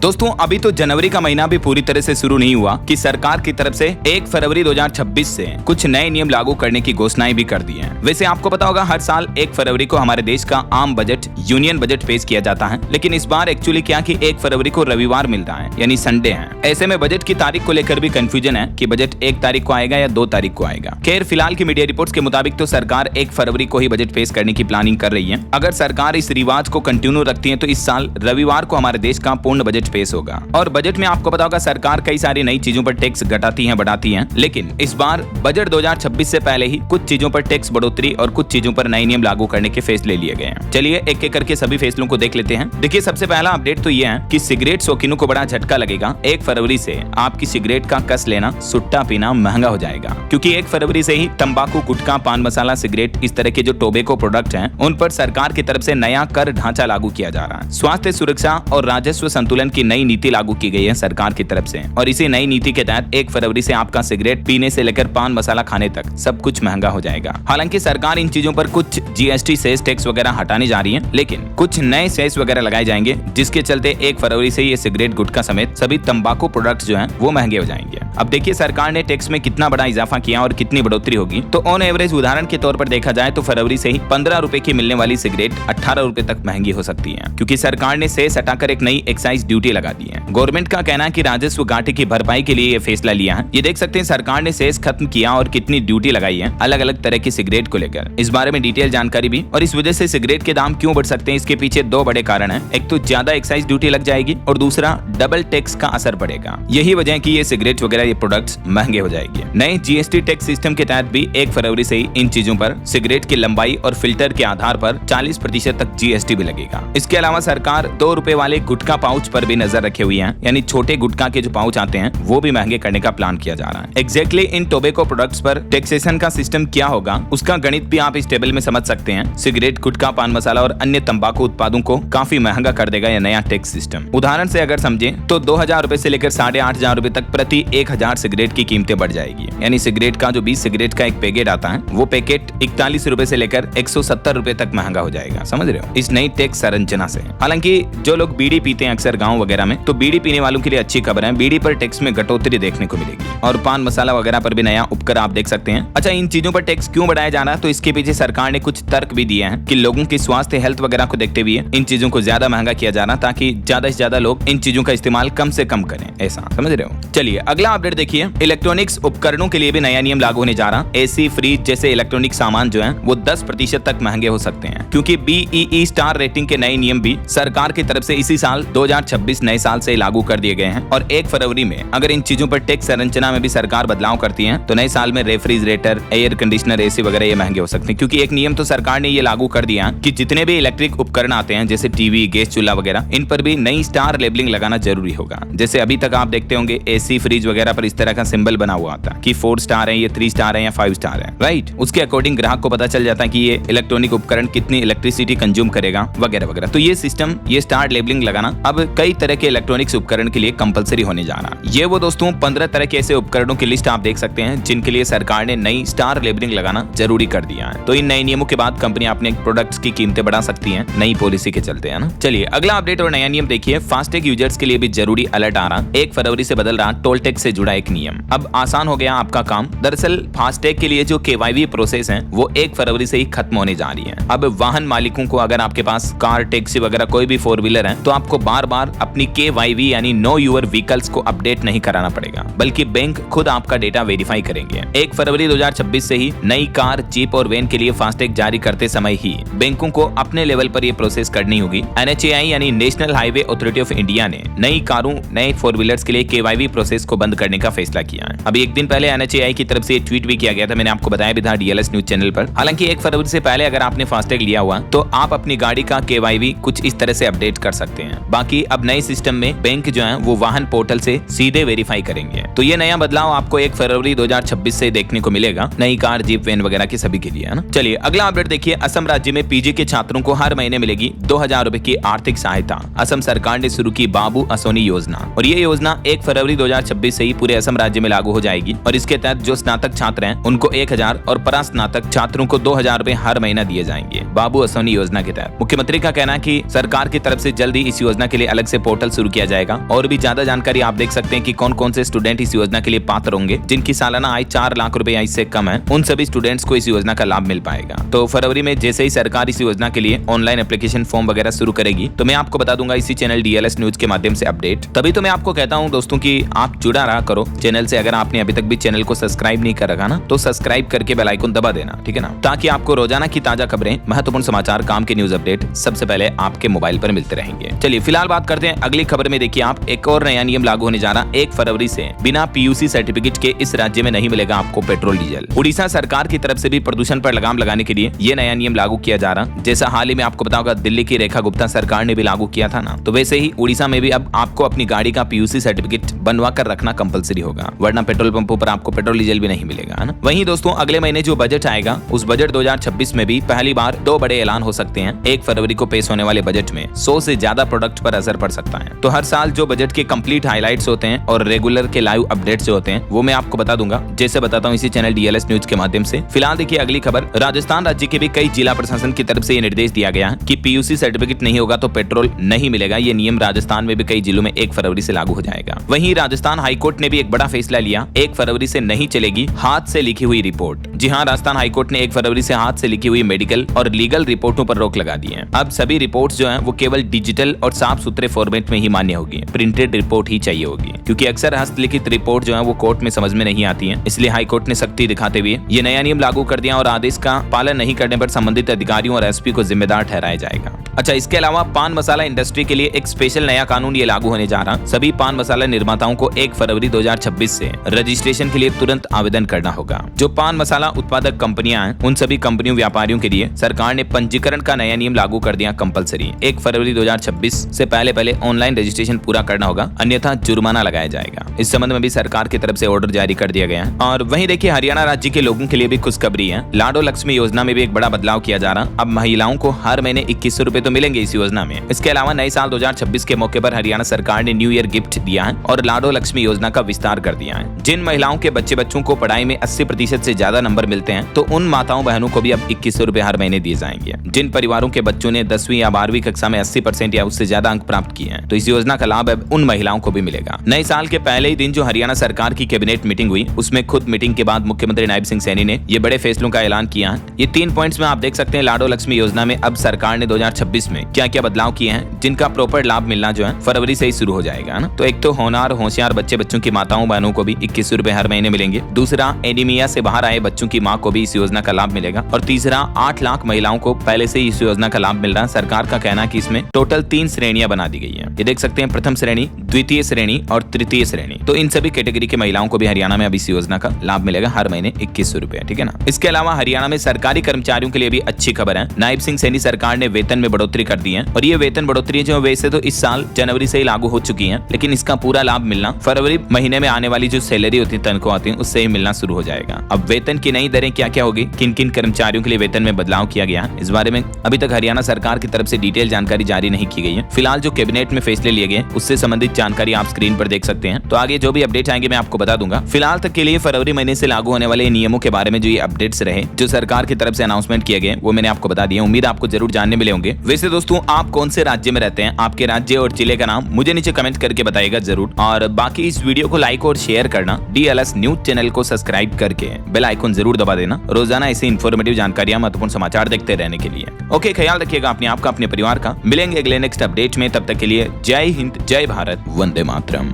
दोस्तों अभी तो जनवरी का महीना भी पूरी तरह से शुरू नहीं हुआ कि सरकार की तरफ से 1 फरवरी 2026 से कुछ नए नियम लागू करने की घोषणाएं भी कर दी हैं। वैसे आपको पता होगा हर साल 1 फरवरी को हमारे देश का आम बजट यूनियन बजट पेश किया जाता है, लेकिन इस बार एक्चुअली क्या कि 1 फरवरी को रविवार मिल रहा है यानी संडे है। ऐसे में बजट की तारीख को लेकर भी कंफ्यूजन है कि बजट 1 तारीख को आएगा या 2 तारीख को आएगा। खैर फिलहाल की मीडिया रिपोर्ट्स के मुताबिक तो सरकार 1 फरवरी को ही बजट पेश करने की प्लानिंग कर रही है। अगर सरकार इस रिवाज को कंटिन्यू रखती है तो इस साल रविवार को हमारे देश का पूर्ण बजट पेश होगा। और बजट में आपको पता होगा सरकार कई सारी नई चीजों पर टैक्स घटाती है बढ़ाती है, लेकिन इस बार बजट 2026 से पहले ही कुछ चीजों पर टैक्स बढ़ोतरी और कुछ चीजों पर नए नियम लागू करने के फैसले लिए गए हैं। चलिए एक एक करके सभी फैसलों को देख लेते हैं। देखिए सबसे पहला अपडेट तो यह है कि सिगरेट शौकीनों को बड़ा झटका लगेगा। 1 फरवरी से आपकी सिगरेट का कस लेना, सुट्टा पीना महंगा हो जाएगा, क्योंकि 1 फरवरी से ही तंबाकू, गुटखा, पान मसाला, सिगरेट इस तरह के जो टोबैको प्रोडक्ट हैं उन पर सरकार की तरफ से नया कर ढांचा लागू किया जा रहा है। स्वास्थ्य सुरक्षा और राजस्व संतुलन की नई नीति लागू की गई है सरकार की तरफ से, और इसी नई नीति के तहत 1 फरवरी से आपका सिगरेट पीने से लेकर पान मसाला खाने तक सब कुछ महंगा हो जाएगा। हालांकि सरकार इन चीजों पर कुछ जीएसटी सेस टैक्स वगैरह हटाने जा रही है, लेकिन कुछ नए सेस वगैरह लगाए जाएंगे जिसके चलते 1 फरवरी से ये सिगरेट, गुटखा समेत सभी तंबाकू प्रोडक्ट्स जो हैं वो महंगे हो जाएंगे। अब देखिए सरकार ने टैक्स में कितना बड़ा इजाफा किया और कितनी बढ़ोतरी होगी। तो ऑन एवरेज उदाहरण के तौर पर देखा जाए तो फरवरी से ही 15 रुपए की मिलने वाली सिगरेट 18 रुपए तक महंगी हो सकती है, क्योंकि सरकार ने सेस हटाकर एक नई एक्साइज ड्यूटी लगा दी है। गवर्नमेंट का कहना है कि राजस्व घाटे की भरपाई के लिए ये फैसला लिया है। ये देख सकते हैं सरकार ने सेस खत्म किया और कितनी ड्यूटी लगाई है अलग अलग तरह की सिगरेट को लेकर। इस बारे में डिटेल जानकारी भी, और इस वजह से सिगरेट के दाम क्यों बढ़ सकते हैं इसके पीछे 2 बड़े कारण हैं। एक तो ज्यादा एक्साइज ड्यूटी लग जाएगी और दूसरा डबल टैक्स का असर पड़ेगा। यही वजह है कि ये सिगरेट वगैरह ये प्रोडक्ट्स महंगे हो जाएंगे। नए जीएसटी टैक्स सिस्टम के तहत भी 1 फरवरी से ही इन चीजों पर सिगरेट की लंबाई और फिल्टर के आधार पर 40% तक जीएसटी भी लगेगा। इसके अलावा सरकार 2 रुपए वाले गुटखा पाउच पर भी नजर रखे हुई है, यानी छोटे गुटखा के जो पाउच आते हैं वो भी महंगे करने का प्लान किया जा रहा है। एग्जैक्टली इन टोबैको प्रोडक्ट्स पर टैक्सेशन का सिस्टम क्या होगा उसका गणित भी आप इस टेबल में समझ सकते हैं। सिगरेट, गुटखा, पान मसाला और अन्य तंबाकू उत्पादों को काफी महंगा कर देगा यह नया टैक्स सिस्टम। उदाहरण से अगर समझे तो 2000 रुपए से लेकर 8500 रुपए तक प्रति 1000 सिगरेट की कीमतें बढ़ जाएगी। यानी सिगरेट का जो 20 सिगरेट का एक पैकेट आता है वो पैकेट 41 रुपए से लेकर 170 रुपए तक महंगा हो जाएगा। समझ रहे हो इस नई टैक्स संरचना से। हालांकि जो लोग बीड़ी पीते हैं अक्सर गाँव वगैरह में, तो बीड़ी पीने वालों के लिए अच्छी खबर है, बीड़ी पर टैक्स में कटौती देखने को मिलेगी और पान मसाला वगैरह पर भी नया उपकर आप देख सकते हैं। अच्छा इन चीजों पर टैक्स क्यों बढ़ाया जा रहा है, तो इसके पीछे सरकार ने कुछ तर्क भी दिए हैं कि लोगों की स्वास्थ्य हेल्थ वगैरह को देखते हुए इन चीजों को ज्यादा महंगा किया जा रहा है, ताकि ज्यादा से ज्यादा लोग इन चीजों का इस्तेमाल कम से कम करें। ऐसा समझ रहे हो। चलिए अगला अपडेट देखिए। इलेक्ट्रॉनिक्स उपकरणों के लिए भी नया नियम लागू होने जा रहा है। एसी, फ्रिज जैसे इलेक्ट्रॉनिक सामान जो है वो 10% तक महंगे हो सकते हैं, क्योंकि BEE स्टार रेटिंग के नए नियम भी सरकार की तरफ से इसी साल 2026 नए साल से लागू कर दिए गए हैं। और 1 फरवरी में अगर इन चीजों पर टैक्स संरचना में भी सरकार बदलाव करती है तो नए साल में रेफ्रिजरेटर, एयर कंडीशनर, एसी वगैरह ये महंगे हो सकते हैं। क्योंकि एक नियम तो सरकार ने ये लागू कर दिया कि जितने भी इलेक्ट्रिक उपकरण आते हैं जैसे टीवी, गैस चूल्हा वगैरह, इन पर भी नई स्टार लेबलिंग लगाना जरूरी होगा। जैसे अभी तक आप देखते होंगे एसी, फ्रिज वगैरह पर इस तरह का सिंबल बना हुआ आता है कि 4 स्टार है, ये 3 स्टार है या 5 स्टार है, राइट। उसके अकॉर्डिंग ग्राहक को पता चल जाता है कि ये इलेक्ट्रॉनिक उपकरण कितनी इलेक्ट्रिसिटी कंज्यूम करेगा वगैरह वगैरह। तो ये सिस्टम, ये स्टार लेबलिंग लगाना अब कई तरह के इलेक्ट्रॉनिक्स उपकरण के लिए कंपलसरी होने जा रहा है। ये वो दोस्तों 15 तरह के ऐसे उपकरणों की लिस्ट आप देख सकते हैं जिनके लिए सरकार ने नई स्टार लेबलिंग लगाना जरूरी कर दिया है। तो इन नए नियमों के बाद कंपनियां अपने प्रोडक्ट्स की कीमतें बढ़ा सकती हैं नई पॉलिसी के चलते, है ना। चलिए अगला अपडेट और नया नियम देखिए। फास्टैग यूजर्स के लिए भी जरूरी अलर्ट आ रहा। 1 फरवरी से बदल रहा टोल टैक्स से जुड़ा एक नियम। अब आसान हो गया आपका काम। दरअसल फास्टैग के लिए जो KYV प्रोसेस है वो 1 फरवरी से ही खत्म होने जा रही है। अब वाहन मालिकों को अगर आपके पास कार, टैक्सी वगैरह कोई भी 4 व्हीलर है तो आपको बार बार अपनी KYV यानी नो यूर व्हीकल्स को अपडेट नहीं कराना पड़ेगा, बल्कि बैंक खुद आपका डेटा वेरीफाई करेंगे। 1 फरवरी 2026 से ही नई कार, जीप और वैन के लिए फास्टैग जारी करते समय ही बैंकों को अपने लेवल पर ये प्रोसेस करनी होगी। NHAI यानी national highway authority of India ने नई कारों, नए 4 व्हीलर्स के लिए KYV प्रोसेस को बंद करने का फैसला किया है। अभी एक दिन पहले NHAI की तरफ से ट्वीट भी किया गया था, मैंने आपको बताया भी था DLS न्यूज चैनल पर। हालांकि 1 फरवरी से पहले अगर आपने फास्टैग लिया हुआ तो आप अपनी गाड़ी का KYV कुछ इस तरह से अपडेट कर सकते हैं। बाकी अब नए सिस्टम में बैंक जो है वो वाहन पोर्टल से सीधे वेरीफाई करेंगे। तो ये नया बदलाव आपको 1 फरवरी 2026 से देखने को मिलेगा नई कार, जीप, वैन वगैरह के सभी के लिए, है ना। चलिए अगला अपडेट देखिए। असम राज्य में PG के छात्रों को हर महीने मिलेगी 2000 रुपए की आर्थिक सहायता। असम सरकार ने शुरू की बाबू असोनी योजना, और ये योजना 1 फरवरी 2026 से ही पूरे असम राज्य में लागू हो जाएगी। और इसके तहत जो स्नातक छात्र हैं उनको 1000 और परास्नातक छात्रों को 2000 रुपए हर महीना दिए जाएंगे बाबू असोनी योजना के तहत। मुख्यमंत्री का कहना है कि सरकार की तरफ से जल्द ही इस योजना के लिए अलग से पोर्टल शुरू किया जाएगा। और भी ज्यादा जानकारी आप देख सकते हैं कि कौन कौन से स्टूडेंट इस योजना के लिए पात्र होंगे। जिनकी सालाना आय 4 लाख रुपए या इससे कम है, उन सभी स्टूडेंट्स को इस योजना का लाभ मिल पाएगा। तो फरवरी में जैसे ही सरकार इस योजना के लिए ऑनलाइन एप्लीकेशन फॉर्म वगैरह शुरू करेगी तो मैं आपको बता दूंगा इसी चैनल DLS न्यूज के माध्यम से अपडेट। तभी तो मैं आपको कहता हूं दोस्तों कि आप जुड़ा रहा करो चैनल से। अगर आपने अभी तक भी चैनल को सब्सक्राइब नहीं कर रखा ना, तो सब्सक्राइब करके बेल आइकन दबा देना, ठीक है ना, ताकि आपको रोजाना की ताजा खबरें, महत्वपूर्ण समाचार, काम के न्यूज अपडेट सबसे पहले आपके मोबाइल पर मिलते रहेंगे। चलिए फिलहाल बात करते हैं अगली खबर में। देखिए आप, एक और नया नियम लागू होने जा रहा 1 फरवरी से। बिना PUC सर्टिफिकेट के इस राज्य में नहीं मिलेगा आपको पेट्रोल डीजल। उड़ीसा सरकार की तरफ से भी प्रदूषण पर लगाम लगाने के लिए ये नया नियम लागू किया जा रहा। जैसा हाल ही में आपको पता होगा दिल्ली की रेखा गुप्ता सरकार ने भी लागू किया था ना, तो वैसे ही उड़ीसा में भी अब आपको अपनी गाड़ी का PUC सर्टिफिकेट बनवा कर रखना कंपलसरी होगा, वरना पेट्रोल पंपों पर आपको पेट्रोल डीजल भी नहीं मिलेगा, है ना। वहीं दोस्तों अगले महीने जो बजट आएगा उस बजट 2026 में भी पहली बार 2 बड़े ऐलान हो सकते हैं। 1 फरवरी को पेश होने वाले बजट में 100 से ज्यादा प्रोडक्ट पर असर पड़ सकता है। तो हर साल जो बजट के कंप्लीट हाइलाइट्स होते हैं और रेगुलर के लाइव अपडेट्स जो होते हैं वो मैं आपको बता दूंगा, जैसे बताता हूँ इसी चैनल DLS न्यूज के माध्यम से। फिलहाल देखिए अगली खबर, राजस्थान राज्य के भी कई जिला प्रशासन की तरफ से ये निर्देश दिया गया है कि PUC सर्टिफिकेट नहीं होगा तो पेट्रोल नहीं मिलेगा। ये नियम राजस्थान में भी कई जिलों में 1 फरवरी से लागू हो जाएगा। वहीं राजस्थान हाईकोर्ट ने भी एक बड़ा फैसला लिया, 1 फरवरी से नहीं चलेगी हाथ से लिखी हुई रिपोर्ट। जी हाँ, राजस्थान हाईकोर्ट ने 1 फरवरी से हाथ से लिखी हुई मेडिकल और लीगल रिपोर्टों पर रोक लगा दी है। अब सभी रिपोर्ट्स जो हैं वो केवल डिजिटल और साफ सुथरे फॉर्मेट में ही मान्य होगी, प्रिंटेड रिपोर्ट ही चाहिए होगी, क्योंकि अक्सर हस्तलिखित रिपोर्ट जो है वो कोर्ट में समझ में नहीं आती है। इसलिए हाईकोर्ट ने सख्ती दिखाते हुए ये नया नियम लागू कर दिया और आदेश का पालन नहीं करने पर संबंधित अधिकारियों और SP को जिम्मेदार ठहराया जाएगा। अच्छा, इसके अलावा पान मसाला इंडस्ट्री के लिए एक स्पेशल नया कानून ये लागू होने जा रहा। सभी पान मसाला निर्माताओं को 1 फरवरी 2026 से रजिस्ट्रेशन के लिए तुरंत आवेदन करना होगा। जो पान मसाला उत्पादक कंपनियां हैं उन सभी कंपनियों व्यापारियों के लिए सरकार ने पंजीकरण का नया नियम लागू कर दिया कंपलसरी। 1 फरवरी 2026 से पहले ऑनलाइन रजिस्ट्रेशन पूरा करना होगा, अन्यथा जुर्माना लगाया जाएगा। इस संबंध में भी सरकार की तरफ से ऑर्डर जारी कर दिया गया है। और वहीं देखिए हरियाणा राज्य के लोगों के लिए भी खुशखबरी है। लाडो लक्ष्मी योजना में भी एक बड़ा बदलाव किया जा रहा। अब महिलाओं को हर महीने 2100 रुपए तो मिलेंगे इस योजना में। इसके अलावा नए साल 2026 के मौके पर हरियाणा सरकार ने न्यू ईयर गिफ्ट दिया है और लाडो लक्ष्मी योजना का विस्तार कर दिया है। जिन महिलाओं के बच्चों को पढ़ाई में 80% से ज्यादा नंबर मिलते हैं तो उन माताओं बहनों को भी अब 2100 रुपए हर महीने दिए जाएंगे। जिन परिवारों के बच्चों ने 10वीं या 12वीं कक्षा में 80% या उससे ज्यादा अंक प्राप्त किए हैं तो इस योजना का लाभ अब उन महिलाओं को भी मिलेगा। नए साल के पहले ही दिन जो हरियाणा सरकार की कैबिनेट मीटिंग हुई उसमें खुद मीटिंग के बाद मुख्यमंत्री नायब सिंह सैनी ने ये बड़े फैसलों का ऐलान किया है। ये 3 पॉइंट्स में आप देख सकते हैं लाडो लक्ष्मी योजना में अब सरकार ने 2026 में क्या क्या बदलाव किए हैं, जिनका प्रॉपर लाभ मिलना जो है फरवरी से ही शुरू हो जाएगा ना। तो एक तो होनहार होशियार बच्चों की माताओं बहनों को भी 2100 रुपए हर महीने मिलेंगे। दूसरा, एनीमिया से बाहर आए बच्चों की मां को भी इस योजना का लाभ मिलेगा। और तीसरा, 8 लाख महिलाओं को पहले से ही इस योजना का लाभ मिल रहा है। सरकार का कहना है कि इसमें टोटल 3 श्रेणियां बना दी गई है। ये देख सकते हैं, प्रथम श्रेणी, द्वितीय श्रेणी और तृतीय श्रेणी। तो इन सभी कैटेगरी के महिलाओं को भी हरियाणा में अब इस योजना का लाभ मिलेगा हर महीने 2100 रुपए, ठीक है ना। इसके अलावा हरियाणा में सरकारी कर्मचारियों के लिए भी अच्छी खबर है। नायब सिंह सैनी सरकार ने वेतन में बढ़ोतरी कर दी है और ये वेतन बढ़ोतरी जो वैसे तो इस साल जनवरी से ही लागू हो चुकी है, लेकिन इसका पूरा लाभ मिलना फरवरी महीने में आने वाली जो सैलरी होती है, तनख्वाह आती है, उससे ही मिलना शुरू हो जाएगा। अब वेतन की नई दरें क्या क्या होगी, किन किन कर्मचारियों के लिए वेतन में बदलाव किया गया, इस बारे में अभी तक हरियाणा सरकार की तरफ से डिटेल जानकारी जारी नहीं की गई है। फिलहाल जो कैबिनेट में फैसले लिए गए उससे संबंधित जानकारी आप स्क्रीन पर देख सकते हैं। तो आगे जो भी अपडेट आएंगे मैं आपको बता दूंगा। फिलहाल तक के लिए फरवरी महीने से लागू होने वाले नियमों के बारे में जो ये अपडेट्स रहे, जो सरकार की तरफ से अनाउंसमेंट किए गए, वो मैंने आपको बता दिया। उम्मीद आपको जरूर जानने मिले होंगे। वैसे दोस्तों, आप कौन से राज्य में रहते हैं, आपके राज्य और जिले का नाम मुझे नीचे कमेंट करके बताइएगा जरूर। और बाकी इस वीडियो को लाइक और शेयर करना, DLS न्यूज चैनल को सब्सक्राइब करके बेल आइकन जरूर दबा देना, रोजाना ऐसी इंफॉर्मेटिव जानकारियां, महत्वपूर्ण समाचार देखते रहने के लिए। ओके, ख्याल रखिएगा अपने आप का, अपने परिवार का। मिलेंगे अगले नेक्स्ट अपडेट में, तब तक के लिए जय हिंद, जय भारत, वंदे मातरम।